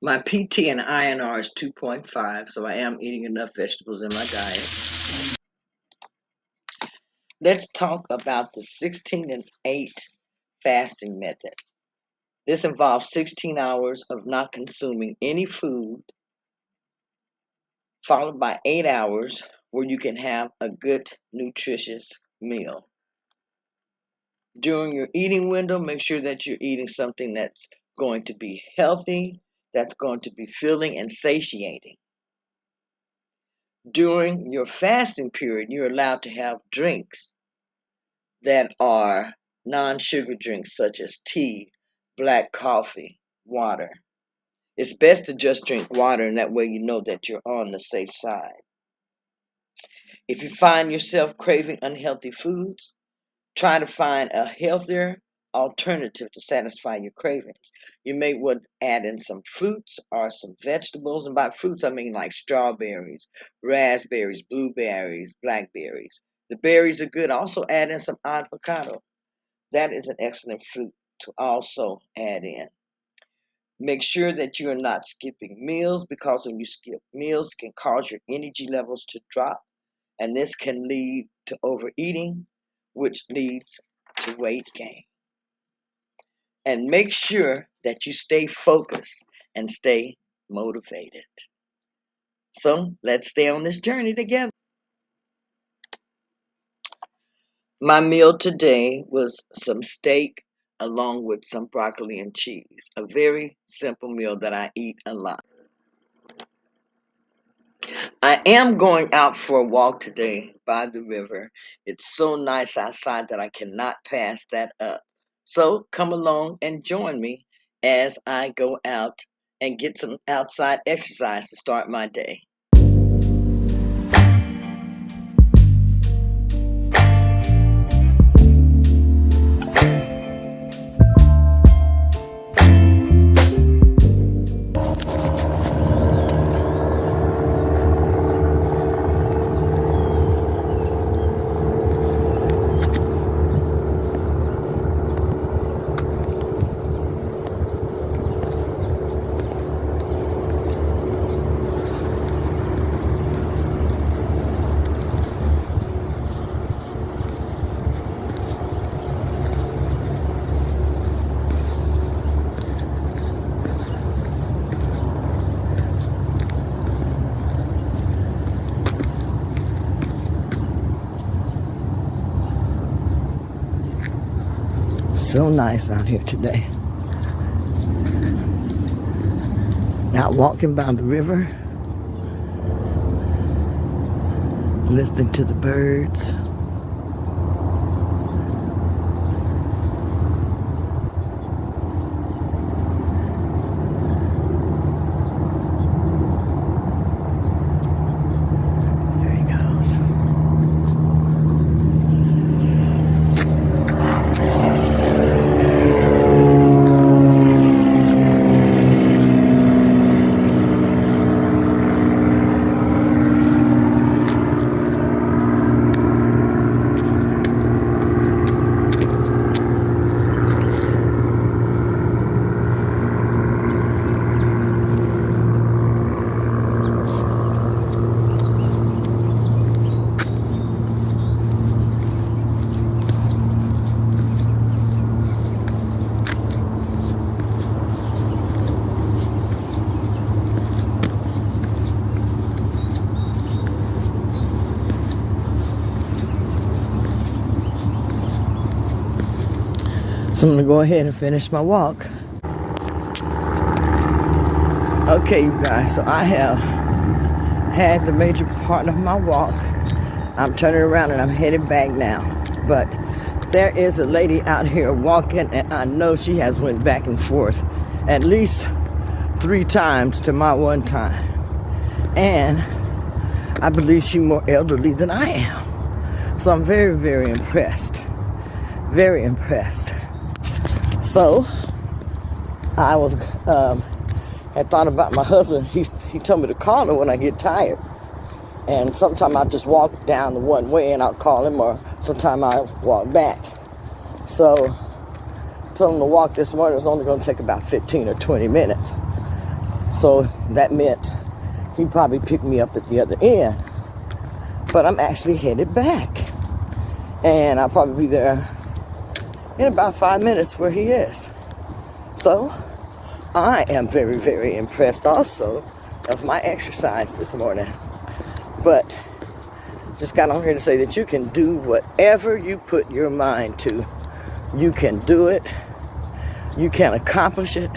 My PT and INR is 2.5, so I am eating enough vegetables in my diet. Let's talk about the 16 and 8 fasting method. This involves 16 hours of not consuming any food, followed by 8 hours where you can have a good, nutritious meal. During your eating window, make sure that you're eating something that's going to be healthy, that's going to be filling and satiating. During your fasting period, you're allowed to have drinks that are non-sugar drinks such as tea, black coffee, water. It's best to just drink water, and that way you know that you're on the safe side. If you find yourself craving unhealthy foods, try to find a healthier alternative to satisfy your cravings. You may want to add in some fruits or some vegetables. And by fruits, I mean like strawberries, raspberries, blueberries, blackberries. The berries are good. Also add in some avocado. That is an excellent fruit to also add in. Make sure that you are not skipping meals, because when you skip meals, it can cause your energy levels to drop, and this can lead to overeating, which leads to weight gain. And make sure that you stay focused and stay motivated. So let's stay on this journey together. My meal today was some steak along with some broccoli and cheese. A very simple meal that I eat a lot. I am going out for a walk today by the river. It's so nice outside that I cannot pass that up. So come along and join me as I go out and get some outside exercise to start my day. So nice out here today. Out walking by the river, listening to the birds. There he goes. So I'm going to go ahead and finish my walk. Okay, you guys, so I have had the major part of my walk. I'm turning around and I'm headed back now. But there is a lady out here walking, and I know she has went back and forth at least 3 times to my one time. And I believe she's more elderly than I am. So I'm very, very impressed. Very impressed. So I was had thought about my husband. He told me to call him when I get tired. And sometimes I just walk down the one way and I'll call him, or sometimes I walk back. So I told him to walk this morning. It was only going to take about 15 or 20 minutes. So that meant he'd probably pick me up at the other end. But I'm actually headed back. And I'll probably be there in about 5 minutes where he is. So I am very, very impressed also of my exercise this morning. But just got on here to say that you can do whatever you put your mind to. You can do it. You can accomplish it.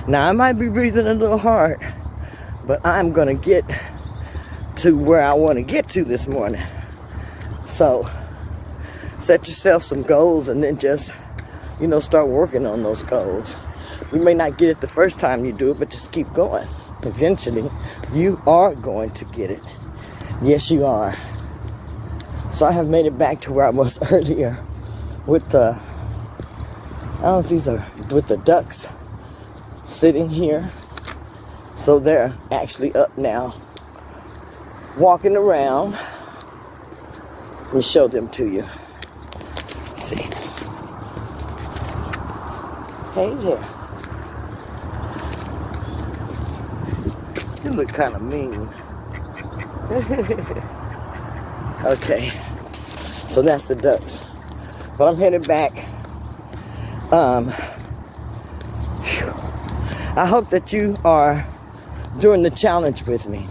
Now, I might be breathing a little hard, but I'm going to get to where I want to get to this morning. So, set yourself some goals and then just, start working on those goals. You may not get it the first time you do it, but just keep going. Eventually, you are going to get it. Yes, you are. So I have made it back to where I was earlier with the, I don't know if these are with the ducks sitting here. So they're actually up now, walking around. Let me show them to you. Let's see. Hey there. You look kind of mean. Okay. So that's the ducks. But I'm headed back. I hope that you are doing the challenge with me.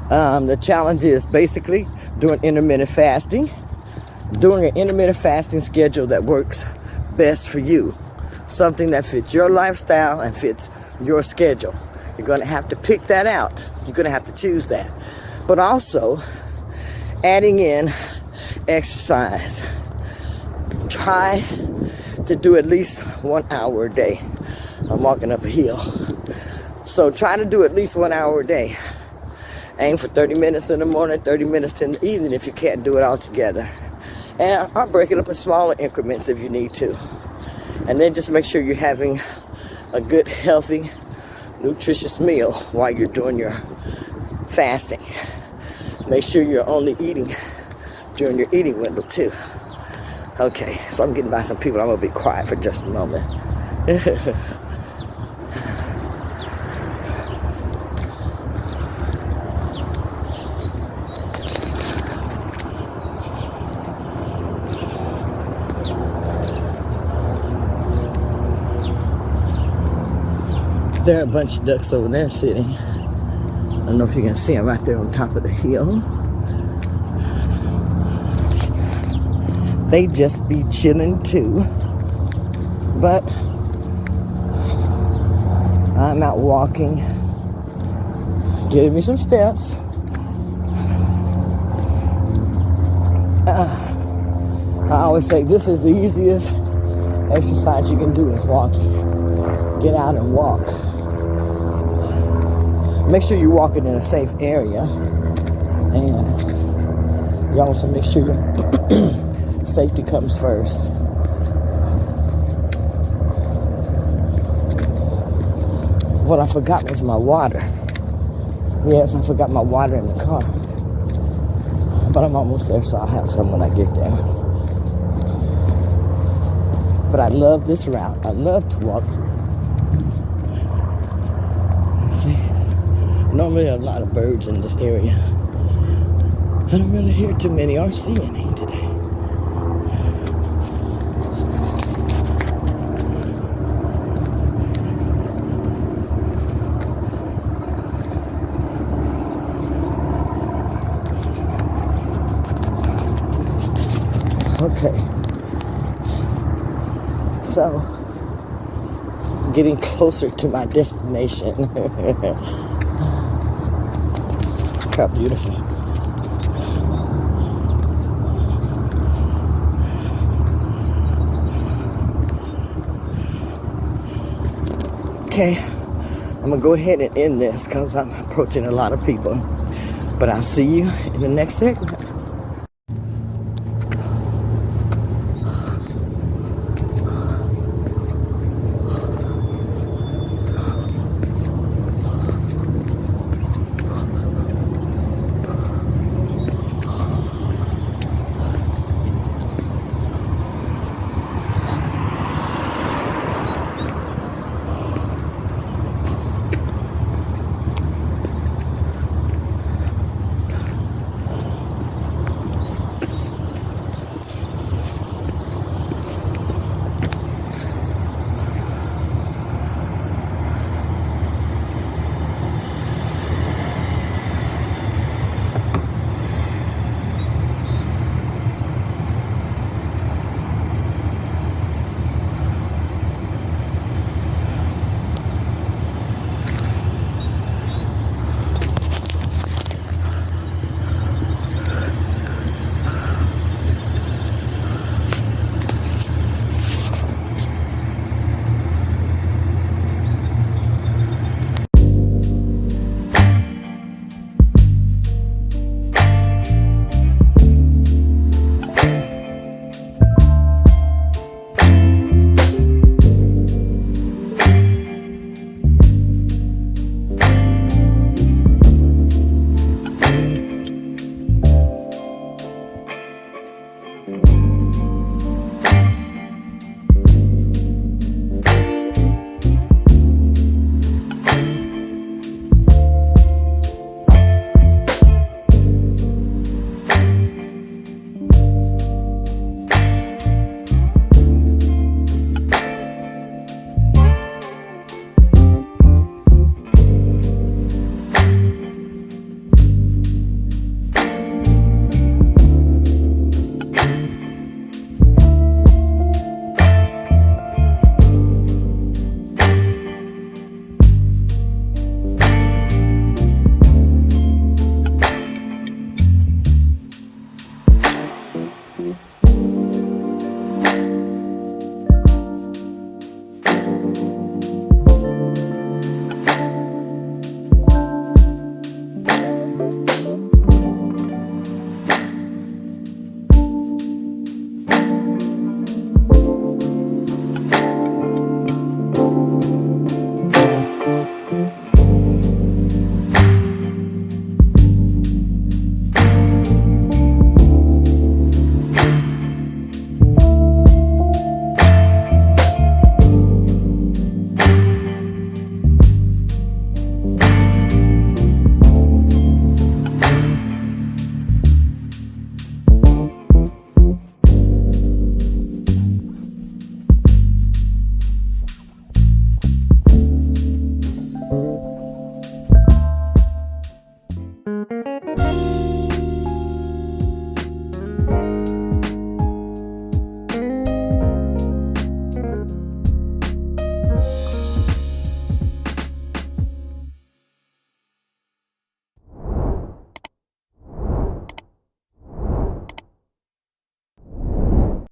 The challenge is basically doing intermittent fasting. Doing an intermittent fasting schedule that works best for you. Something that fits your lifestyle and fits your schedule. You're going to have to pick that out. You're going to have to choose that. But also, adding in exercise. Try to do at least 1 hour a day. I'm walking up a hill. So try to do at least 1 hour a day. Aim for 30 minutes in the morning, 30 minutes in the evening if you can't do it all together. And I'll break it up in smaller increments if you need to. And then just make sure you're having a good, healthy, nutritious meal while you're doing your fasting. Make sure you're only eating during your eating window too. Okay, so I'm getting by some people. I'm going to be quiet for just a moment. There are a bunch of ducks over there sitting. I don't know if you can see them right there on top of the hill. They just be chilling too. But I'm out walking, getting me some steps. I always say this is the easiest exercise you can do is walking. Get out and walk. Make sure you're walking in a safe area, and you also make sure your safety comes first. What I forgot was my water. Yes, I forgot my water in the car. But I'm almost there, so I'll have some when I get there. But I love this route. I love to walk. See, normally there are a lot of birds in this area. I don't really hear too many or see any today. Okay, so getting closer to my destination. How beautiful. Okay, I'm gonna go ahead and end this because I'm approaching a lot of people. But I'll see you in the next segment.